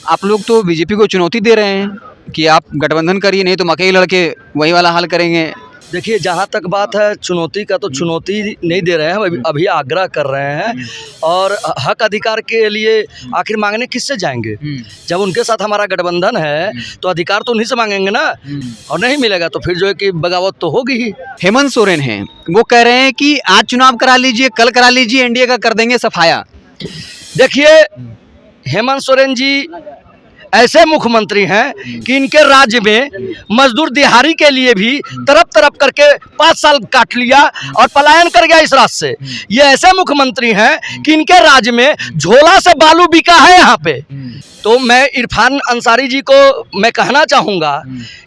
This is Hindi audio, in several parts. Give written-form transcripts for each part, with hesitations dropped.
आप लोग तो बीजेपी को चुनौती दे रहे हैं कि आप गठबंधन करिए, नहीं तो हम अकेले लड़के वही वाला हाल करेंगे। देखिए, जहाँ तक बात है चुनौती का, तो चुनौती नहीं दे रहे हैं, अभी आग्रह कर रहे हैं। और हक अधिकार के लिए आखिर मांगने किससे जाएंगे? जब उनके साथ हमारा गठबंधन है तो अधिकार तो उन्हीं से मांगेंगे ना। और नहीं मिलेगा तो फिर जो है कि बगावत तो होगी ही। हेमंत सोरेन हैं, वो कह रहे हैं कि आज चुनाव करा लीजिए, कल करा लीजिए, एनडीए का कर देंगे सफाया। देखिए, हेमंत सोरेन जी ऐसे मुख्यमंत्री हैं कि इनके राज्य में मजदूर दिहाड़ी के लिए भी तरफ तरफ करके 5 साल काट लिया और पलायन कर गया इस राज्य से। ये ऐसे मुख्यमंत्री हैं कि इनके राज्य में झोला से बालू बिका है यहाँ पे। तो मैं इरफान अंसारी जी को मैं कहना चाहूँगा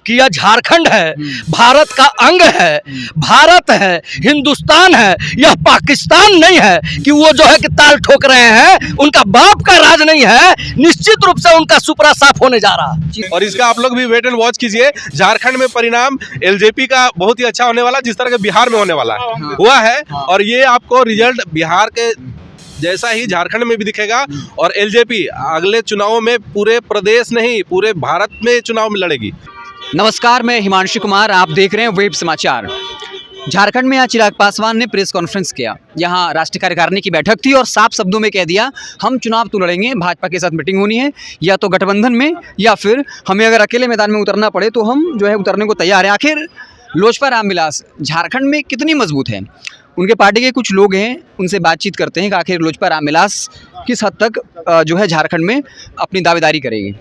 कि यह झारखंड है, भारत का अंग है, भारत है, हिंदुस्तान है, यह पाकिस्तान नहीं है कि वो जो है कि ताल ठोक रहे हैं। उनका बाप का राज नहीं है, निश्चित रूप से उनका सुपरा साफ होने जा रहा। और इसका आप लोग भी वेट एंड वॉच कीजिए। झारखंड में परिणाम एलजेपी का बहुत ही अच्छा होने वाला, जिस तरह के बिहार में होने वाला हुआ है। और ये आपको रिजल्ट बिहार के जैसा ही झारखंड में भी दिखेगा। और एलजेपी अगले चुनावों में पूरे प्रदेश नहीं, पूरे भारत में चुनाव में लड़ेगी। नमस्कार, मैं हिमांशु कुमार, आप देख रहे हैं वेब समाचार। झारखंड में आज चिराग पासवान ने प्रेस कॉन्फ्रेंस किया। यहाँ राष्ट्रीय कार्यकारिणी की बैठक थी और साफ शब्दों में कह दिया, हम चुनाव तो लड़ेंगे, भाजपा के साथ मीटिंग होनी है, या तो गठबंधन में या फिर हमें अगर अकेले मैदान में उतरना पड़े तो हम जो है उतरने को तैयार हैं। आखिर लोजपा रामविलास झारखंड में कितनी मजबूत है? उनके पार्टी के कुछ लोग हैं, उनसे बातचीत करते हैं कि आखिर लोजपा रामविलास किस हद तक जो है झारखंड में अपनी दावेदारी करेगी।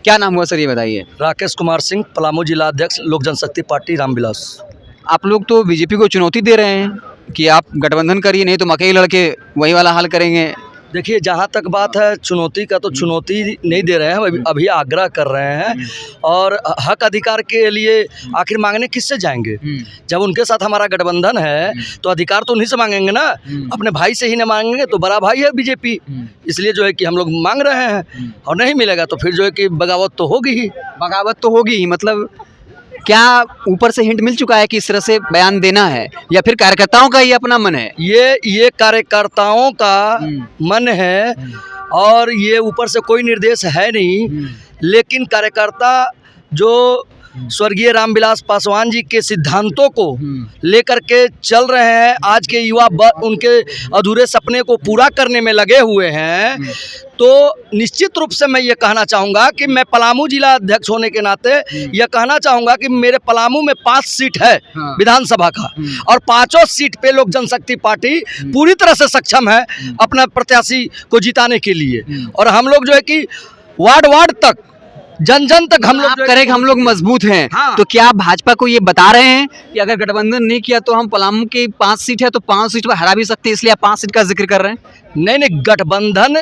क्या नाम हुआ सर, ये बताइए। राकेश कुमार सिंह, पलामू जिला अध्यक्ष, लोक जनशक्ति पार्टी रामविलास। आप लोग तो बीजेपी को चुनौती दे रहे हैं कि आप गठबंधन करिए, नहीं तो हम अकेले लड़के वही वाला हाल करेंगे। देखिए, जहाँ तक बात है चुनौती का, तो चुनौती नहीं दे रहे हैं, अभी आग्रह कर रहे हैं। और हक अधिकार के लिए आखिर मांगने किससे जाएंगे? जब उनके साथ हमारा गठबंधन है तो अधिकार तो उन्हीं से मांगेंगे ना। अपने भाई से ही नहीं मांगेंगे तो बड़ा भाई है बीजेपी, इसलिए जो है कि हम लोग मांग रहे हैं। और नहीं मिलेगा तो फिर जो है कि बगावत तो होगी ही। बगावत तो होगी ही, मतलब क्या ऊपर से हिंट मिल चुका है कि इस तरह से बयान देना है, या फिर कार्यकर्ताओं का ये अपना मन है? ये कार्यकर्ताओं का मन है और ये ऊपर से कोई निर्देश है नहीं। लेकिन कार्यकर्ता जो स्वर्गीय रामविलास पासवान जी के सिद्धांतों को लेकर के चल रहे हैं, आज के युवा उनके अधूरे सपने को पूरा करने में लगे हुए हैं, तो निश्चित रूप से मैं ये कहना चाहूँगा कि मैं पलामू जिला अध्यक्ष होने के नाते यह कहना चाहूँगा कि मेरे पलामू में 5 सीट है विधानसभा का, और 5 सीट पे लोक जनशक्ति पार्टी पूरी तरह से सक्षम है अपना प्रत्याशी को जिताने के लिए। और हम लोग जो है कि वार्ड तक, जन जन तक हम लोग करें, हम लोग मजबूत हैं। हाँ। तो क्या आप भाजपा को ये बता रहे हैं कि अगर गठबंधन नहीं किया तो हम पलामू की 5 सीट है तो 5 सीट पर हरा भी सकते हैं, इसलिए आप 5 सीट का जिक्र कर रहे हैं? नहीं, गठबंधन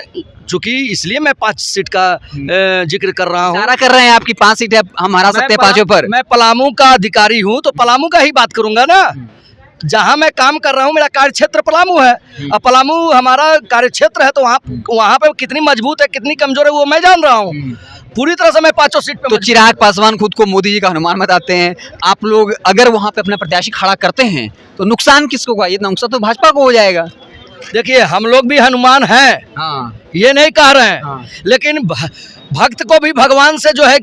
चूंकि इसलिए मैं 5 सीट का जिक्र कर रहा हूँ। सारा कर रहे हैं आपकी 5 सीट है, हम हरा सकते हैं 5 पर। मैं पलामू का अधिकारी हूँ तो पलामू का ही बात करूंगा ना। जहाँ मैं काम कर रहा हूँ, मेरा कार्य क्षेत्र पलामू है। अब पलामू हमारा कार्य क्षेत्र है तो वहाँ पे कितनी मजबूत है, कितनी कमजोर है, वो मैं जान रहा हूँ। पूरी तरह से मैं 5 सीट पे। तो चिराग पासवान खुद को मोदी जी का हनुमान बताते हैं। आप लोग अगर वहाँ पे अपना प्रत्याशी खड़ा करते हैं तो नुकसान किसको होगा? ये नुकसान तो भाजपा को हो जाएगा। देखिए, हम लोग भी हनुमान हैं, हाँ। ये नहीं कह रहे हैं, हाँ। लेकिन भक्त को भी भगवान से जो है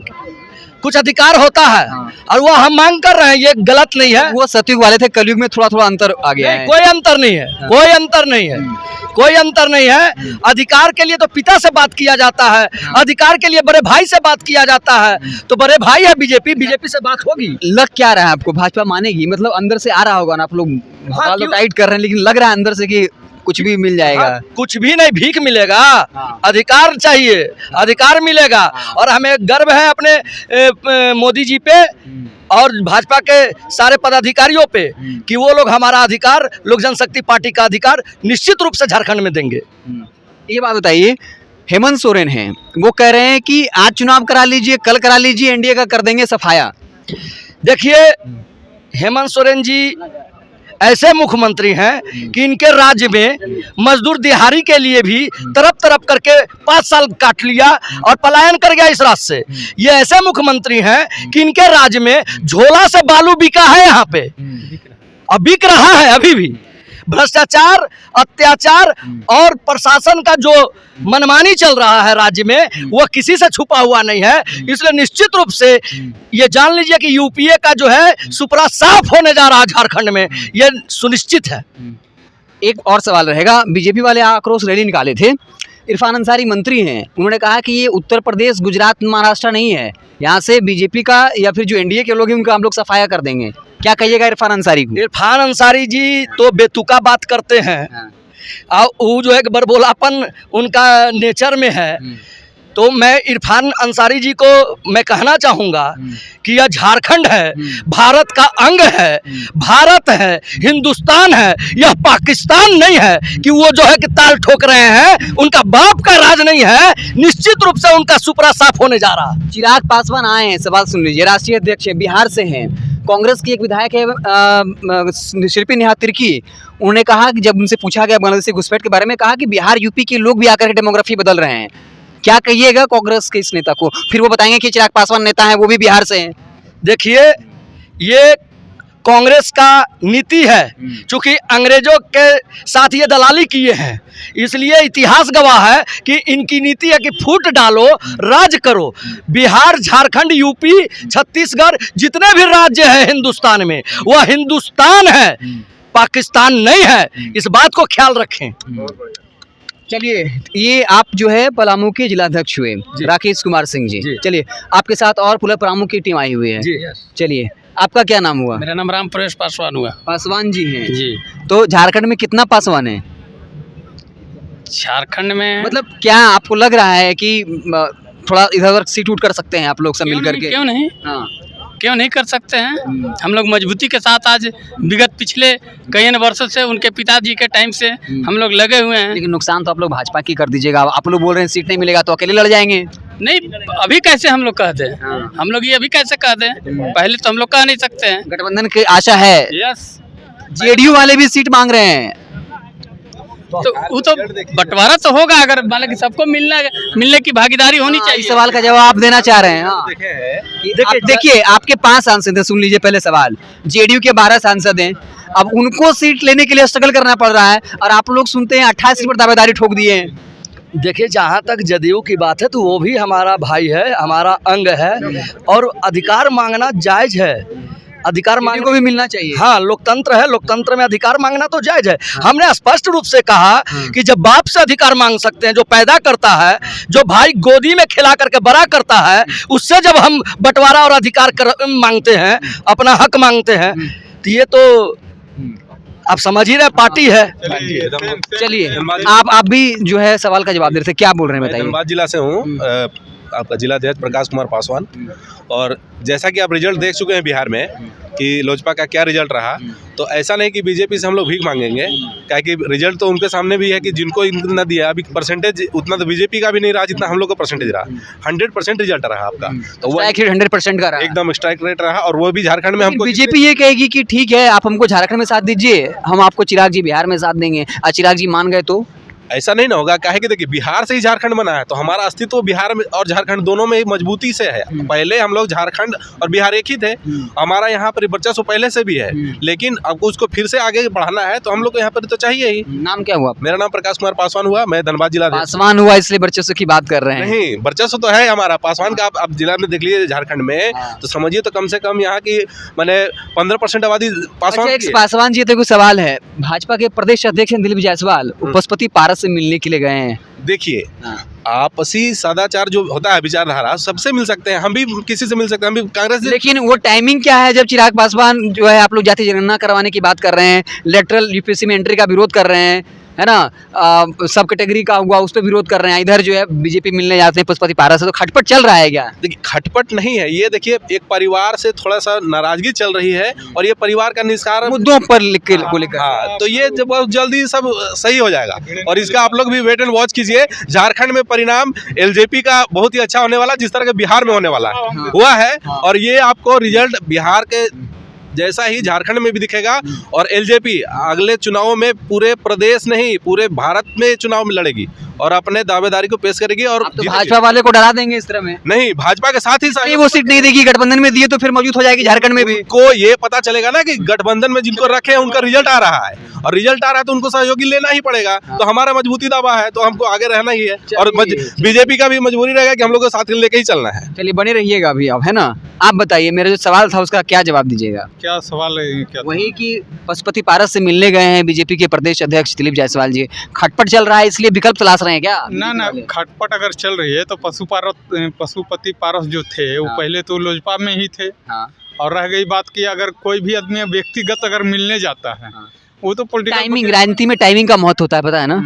कुछ अधिकार होता है, हाँ। और वो हम मांग कर रहे हैं, ये गलत नहीं है। वो सतयुग वाले थे, कलयुग में थोड़ा थोड़ा अंतर आ गया है। कोई अंतर नहीं है, हाँ। कोई अंतर नहीं है, कोई अंतर नहीं है। अधिकार के लिए तो पिता से बात किया जाता है, अधिकार के लिए बड़े भाई से बात किया जाता है, तो बड़े भाई है बीजेपी से बात होगी। लग क्या रहा है आपको, भाजपा मानेगी? मतलब अंदर से आ रहा होगा ना, आप लोग टाइट कर रहे हैं, लेकिन लग रहा है अंदर से कि कुछ भी मिल जाएगा। हाँ, कुछ भी नहीं, भीख मिलेगा। हाँ। अधिकार चाहिए, अधिकार मिलेगा। हाँ। और हमें गर्व है अपने मोदी जी पे और भाजपा के सारे पदाधिकारियों पे कि वो लोग हमारा अधिकार, लोक जनशक्ति पार्टी का अधिकार निश्चित रूप से झारखंड में देंगे। ये बात बताइए, हेमंत सोरेन हैं, वो कह रहे हैं कि आज चुनाव करा लीजिए, कल करा लीजिए, एनडीए का कर देंगे सफाया। देखिए, हेमंत सोरेन जी ऐसे मुख्यमंत्री हैं कि इनके राज्य में मजदूर दिहाड़ी के लिए भी तरफ तरफ करके 5 साल काट लिया और पलायन कर गया इस राज्य से। ये ऐसे मुख्यमंत्री हैं कि इनके राज्य में झोला से बालू बिका है यहाँ पे, अब बिक रहा है अभी भी। भ्रष्टाचार, अत्याचार और प्रशासन का जो मनमानी चल रहा है राज्य में, वह किसी से छुपा हुआ नहीं है। इसलिए निश्चित रूप से ये जान लीजिए कि यूपीए का जो है सुपड़ा साफ होने जा रहा है झारखंड में, ये सुनिश्चित है। एक और सवाल रहेगा, बीजेपी वाले आक्रोश रैली निकाले थे, इरफान अंसारी मंत्री हैं, उन्होंने कहा कि ये उत्तर प्रदेश, गुजरात, महाराष्ट्र नहीं है, यहाँ से बीजेपी का या फिर जो एनडीए के लोग हैं उनका हम लोग सफाया कर देंगे। क्या कहिएगा इरफान अंसारी को? इरफान अंसारी जी तो बेतुका बात करते हैं और वो जो है कि बड़बोलापन उनका नेचर में है। तो मैं इरफान अंसारी जी को मैं कहना चाहूँगा कि यह झारखंड है, भारत का अंग है, भारत है, हिंदुस्तान है, यह पाकिस्तान नहीं है कि वो जो है कि ताल ठोक रहे हैं, उनका बाप का राज नहीं है। निश्चित रूप से उनका सुपड़ा साफ होने जा रहा है। चिराग पासवान आए हैं, सवाल सुन लीजिए, राष्ट्रीय अध्यक्ष है, बिहार से हैं, कांग्रेस की एक विधायक है शिल्पी नेहा तिर्की, उन्होंने कहा कि जब उनसे पूछा गया बांग्लादेशी घुसपैठ के बारे में, कहा कि बिहार यूपी के लोग भी आकर डेमोग्राफी बदल रहे हैं। क्या कहिएगा कांग्रेस के इस नेता को? फिर वो बताएंगे कि चिराग पासवान नेता है, वो भी बिहार से हैं। देखिए, ये कांग्रेस का नीति है, चूंकि अंग्रेजों के साथ ये दलाली किए हैं, इसलिए इतिहास गवाह है कि इनकी नीति है कि फूट डालो, राज करो। बिहार, झारखंड, यूपी, छत्तीसगढ़, जितने भी राज्य हैं हिंदुस्तान में, वह हिंदुस्तान है, पाकिस्तान नहीं है। इस बात को ख्याल रखें। चलिए, ये आप जो है पलामू के जिलाध्यक्ष हुए, राकेश कुमार सिंह जी। चलिए, आपके साथ और पूरा पलामू की टीम आई हुई है। चलिए, आपका क्या नाम हुआ? मेरा नाम राम प्रवेश पासवान हुआ। पासवान जी हैं जी। तो झारखंड में कितना पासवान है? झारखंड में मतलब क्या आपको लग रहा है कि थोड़ा इधर उधर सीट उठ कर सकते हैं आप लोग सब मिल करके? क्यों नहीं, हाँ, क्यों नहीं कर सकते हैं। हम लोग मजबूती के साथ आज विगत पिछले कई वर्षों से उनके पिताजी के टाइम से हम लोग लगे हुए हैं। लेकिन नुकसान तो आप लोग भाजपा की कर दीजिएगा। आप लोग बोल रहे हैं सीट नहीं मिलेगा तो अकेले लड़ जाएंगे। नहीं, अभी कैसे हम लोग कहते हैं? हाँ। हम लोग ये अभी कैसे कहते हैं? पहले तो हम लोग कह नहीं सकते हैं। गठबंधन की आशा है। यस, जेडीयू वाले भी सीट मांग रहे हैं। तो वो तो बंटवारा तो होगा, अगर माना कि सबको मिलने की भागीदारी होनी चाहिए। इस सवाल का जवाब आप देना चाह रहे हैं? हाँ। देखिए, आपके 5 सांसद हैं, सुन लीजिए पहले सवाल। जेडीयू के 12 सांसद हैं, अब उनको सीट लेने के लिए स्ट्रगल करना पड़ रहा है, और आप लोग सुनते हैं 28 सीट पर दावेदारी ठोक दिए हैं। देखिए, जहाँ तक जदयू की बात है तो वो भी हमारा भाई है, हमारा अंग है, और अधिकार मांगना जायज है। अधिकार मांगने को भी मिलना चाहिए। हाँ, लोकतंत्र है, लोकतंत्र में अधिकार मांगना तो जायज है। हमने स्पष्ट रूप से कहा कि जब बाप से अधिकार मांग सकते हैं, जो पैदा करता है, जो भाई गोदी में खिला करके बड़ा करता है, उससे जब हम बंटवारा और अधिकार मांगते हैं, अपना हक मांगते हैं, तो ये तो आप समझ ही रहे पार्टी है। चलिए, आप भी जो है सवाल का जवाब दे रहे थे, क्या बोल रहे हैं बताइए? धनबाद जिला से हूँ, आपका जिलाध्यक्ष प्रकाश कुमार पासवान। और जैसा कि आप रिजल्ट देख चुके हैं बिहार में कि लोजपा का क्या रिजल्ट रहा, तो ऐसा नहीं कि बीजेपी से हम लोग भीख मांगेंगे, क्या कि रिजल्ट तो उनके सामने भी है कि जिनको इतना दिया, अभी परसेंटेज उतना तो बीजेपी का भी नहीं रहा जितना हम लोग का परसेंटेज रहा। 100% रिजल्ट रहा आपका, तो वो 100% का रहा, एकदम स्ट्राइक रेट रहा। और वो भी झारखंड में हमको बीजेपी ये कहेगी कि ठीक है, आप हमको झारखंड में साथ दीजिए, हम आपको चिराग जी बिहार में साथ देंगे, और चिराग जी मान गए तो ऐसा नहीं ना होगा। क्या है कि देखिए, बिहार से ही झारखंड बना है, तो हमारा अस्तित्व बिहार में और झारखंड दोनों में ही मजबूती से है। पहले हम लोग झारखंड और बिहार एक ही थे, हमारा यहाँ पर वर्चस्व पहले से भी है, लेकिन अब उसको फिर से आगे बढ़ाना है तो हम लोग को यहाँ पर तो चाहिए ही। नाम क्या हुआ? मेरा नाम प्रकाश कुमार पासवान हुआ, मैं धनबाद जिला। पासवान हुआ इसलिए वर्चस्व की बात कर रहे हैं? नहीं, वर्चस्व तो है हमारा पासवान का। आप जिला में देख लीजिए झारखंड में, तो समझिए तो कम से कम यहाँ की मैंने 15% आबादी पासवान। पासवान जी, तो कोई सवाल है, भाजपा के प्रदेश अध्यक्ष दिलीप जायसवाल पशुपति पारस से मिलने के लिए गए हैं। देखिए, आपसी सदाचार जो होता है, विचारधारा, सबसे मिल सकते हैं, हम भी किसी से मिल सकते हैं, हम भी कांग्रेस। लेकिन वो टाइमिंग क्या है जब चिराग पासवान जो है, आप लोग जाति जनगणना करवाने की बात कर रहे हैं, लेटरल यूपीएससी में एंट्री का विरोध कर रहे हैं, है ना, सब कैटेगरी का हुआ उस पर विरोध कर रहे हैं, इधर जो है बीजेपी मिलने जाते हैं पशुपति पारस से, तो खटपट चल रहा है क्या? देखिए, खटपट नहीं है ये। देखिए, एक परिवार से थोड़ा सा नाराजगी चल रही है, और ये परिवार का निस्तार मुद्दों पर को लेकर। हाँ, तो ये जब बहुत जल्दी सब सही हो जाएगा, और इसका आप लोग भी वेट एंड वॉच कीजिए। झारखंड में परिणाम एलजेपी का बहुत ही अच्छा होने वाला, जिस तरह के बिहार में होने वाला हुआ है, और ये आपको रिजल्ट बिहार के जैसा ही झारखंड में भी दिखेगा। और एलजेपी अगले चुनावों में पूरे प्रदेश नहीं, पूरे भारत में चुनाव में लड़ेगी, और अपने दावेदारी को पेश करेगी और आप तो जीतेगी। भाजपा वाले को डरा देंगे इस तरह में। नहीं, भाजपा के साथ ही नहीं, वो सीट नहीं देगी, गठबंधन में दिए तो फिर मौजूद हो जाएगी झारखंड में भी। को ये पता चलेगा ना कि गठबंधन में जिनको रखे हैं उनका रिजल्ट आ रहा है, और रिजल्ट आ रहा है तो उनको सहयोगी लेना ही पड़ेगा। तो हमारा मजबूती दावा है, तो हमको आगे रहना ही है, और बीजेपी का भी मजबूरी रहेगा कि हम लोग को साथ लेके ही चलना है। चलिए बने रहिएगा अभी अब, है ना। आप बताइए, मेरा जो सवाल था उसका क्या जवाब दीजिएगा? क्या सवाल है? क्या वही कि पशुपति पारस से मिलने गए हैं बीजेपी के प्रदेश अध्यक्ष दिलीप जायसवाल जी, खटपट चल रहा है इसलिए विकल्प तलाश रहे हैं क्या? ना खटपट अगर चल रही है तो पशुपति पारस जो थे वो हाँ। पहले तो लोजपा में ही थे। हाँ। और रह गई बात कि अगर कोई भी आदमी व्यक्तिगत अगर मिलने जाता है हाँ। वो तो पॉलिटिकल टाइमिंग, राजनीति में टाइमिंग का महत्व होता है, पता है ना।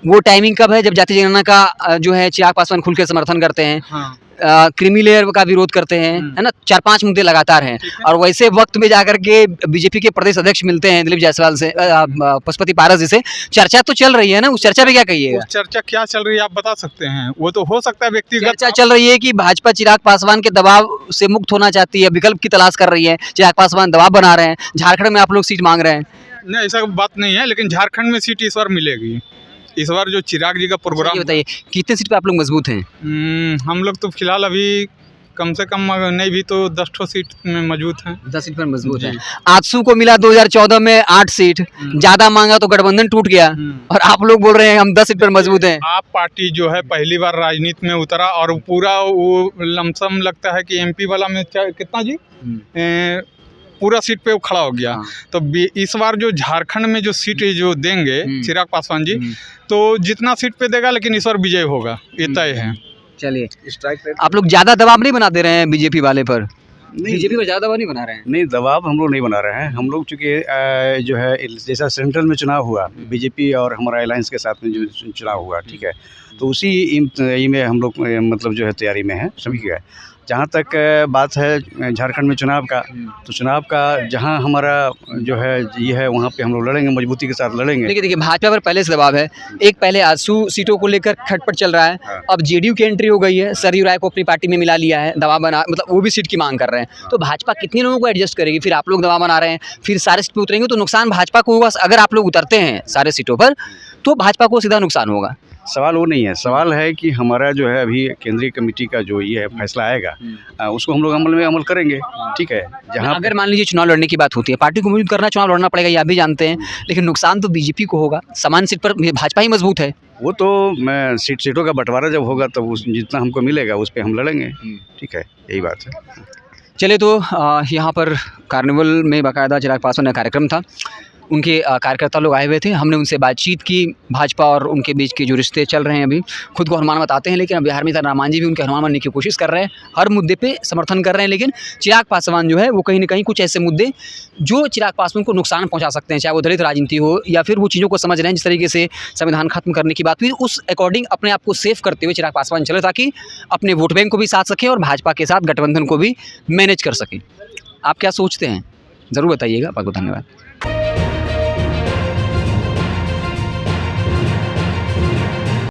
वो टाइमिंग कब है? जब जातीय जनगणना का जो है चिराग पासवान खुल के समर्थन करते हैं, हाँ क्रीमी लेयर का विरोध करते हैं, है ना। 4-5 मुद्दे लगातार हैं, और वैसे वक्त में जाकर के बीजेपी के प्रदेश अध्यक्ष मिलते हैं दिलीप जायसवाल से, पशुपति पारस जी से। चर्चा तो चल रही है ना, उस चर्चा पे क्या कहिएगा? उस चर्चा क्या चल रही है आप बता सकते हैं? वो तो हो सकता है व्यक्तिगत। चर्चा चल रही है कि भाजपा चिराग पासवान के दबाव से मुक्त होना चाहती है, विकल्प की तलाश कर रही है, चिराग पासवान दबाव बना रहे हैं, झारखंड में आप लोग सीट मांग रहे हैं। नहीं, ऐसा बात नहीं है, लेकिन झारखंड में सीट इस बार मिलेगी। इस बार जो चिराग जी का प्रोग्राम, ये बताइए कितने सीट पे आप लोग मजबूत हैं? हम लोग तो फिलहाल अभी कम से कम नहीं भी तो 10 ठो सीट में मौजूद हैं। 10 सीट पर मजबूत जी। है। आजसू को मिला 2014 में 8 सीट, ज्यादा मांगा तो गठबंधन टूट गया, और आप लोग बोल रहे हैं हम 10 सीट पर मजबूत हैं। आप पार्टी जो है पहली बार राजनीति में उतरा और पूरा वो लमसम लगता है कि एमपी वाला में कितना जी पूरा सीट पे वो खड़ा हो गया। हाँ। तो इस बार जो झारखंड में जो सीट जो देंगे चिराग पासवान जी, तो जितना सीट पे देगा लेकिन इस बार विजय होगा, ये तय है। चलिए, आप लोग ज्यादा दबाव नहीं बना दे रहे हैं बीजेपी वाले पर? बीजेपी पर ज्यादा दबाव नहीं बना रहे हैं? नहीं, दबाव हम लोग नहीं बना रहे हैं। हम लोग चूँकि जो है जैसा सेंट्रल में चुनाव हुआ बीजेपी और हमारा अलायंस के साथ में जो चुनाव हुआ, ठीक है, तो उसी में हम लोग मतलब जो है तैयारी में है सभी का। जहाँ तक बात है झारखंड में चुनाव का, तो चुनाव का जहाँ हमारा जो है ये है वहाँ पे हम लोग लड़ेंगे, मजबूती के साथ लड़ेंगे। लेकिन देखिए भाजपा पर पहले से दबाव है, एक पहले आजसू सीटों को लेकर खटपट चल रहा है, अब जेडीयू की एंट्री हो गई है, सरयू राय को अपनी पार्टी में मिला लिया है, दबाव बना, मतलब वो भी सीट की मांग कर रहे हैं। तो भाजपा कितने लोगों को एडजस्ट करेगी? फिर आप लोग दबाव बना रहे हैं, फिर सारे सीट पर उतरेंगे तो नुकसान भाजपा को होगा। अगर आप लोग उतरते हैं सारे सीटों पर तो भाजपा को सीधा नुकसान होगा। सवाल वो नहीं है, सवाल है कि हमारा जो है अभी केंद्रीय कमेटी का जो ये है फैसला आएगा, उसको हम लोग अमल करेंगे, ठीक है। जहाँ अगर मान लीजिए चुनाव लड़ने की बात होती है, पार्टी को मजबूत करना, चुनाव लड़ना पड़ेगा, ये आप भी जानते हैं, लेकिन नुकसान तो बीजेपी को होगा। समान सीट पर भाजपा ही मजबूत है। वो तो मैं सीटों का बंटवारा जब होगा तब जितना हमको मिलेगा उस पर हम लड़ेंगे, ठीक है, यही बात है। चले तो यहाँ पर कार्निवल में बाकायदा चिराग पासवान का कार्यक्रम था, उनके कार्यकर्ता लोग आए हुए थे, हमने उनसे बातचीत की। भाजपा और उनके बीच के जो रिश्ते चल रहे हैं, अभी खुद को हनुमान बताते हैं, लेकिन अब बिहार में रामान जी भी उनके हनुमान बनने की कोशिश कर रहे हैं, हर मुद्दे पे समर्थन कर रहे हैं। लेकिन चिराग पासवान जो है वो कहीं ना कहीं कुछ ऐसे मुद्दे जो चिराग पासवान को नुकसान पहुंचा सकते हैं, चाहे वो दलित राजनीति हो या फिर वो चीज़ों को समझ रहे हैं जिस तरीके से संविधान खत्म करने की बात हुई, उस अकॉर्डिंग अपने आप को सेफ करते हुए चिराग पासवान चले, ताकि अपने वोट बैंक को भी साथ सकें और भाजपा के साथ गठबंधन को भी मैनेज कर सकें। आप क्या सोचते हैं ज़रूर बताइएगा। बहुत बहुत धन्यवाद।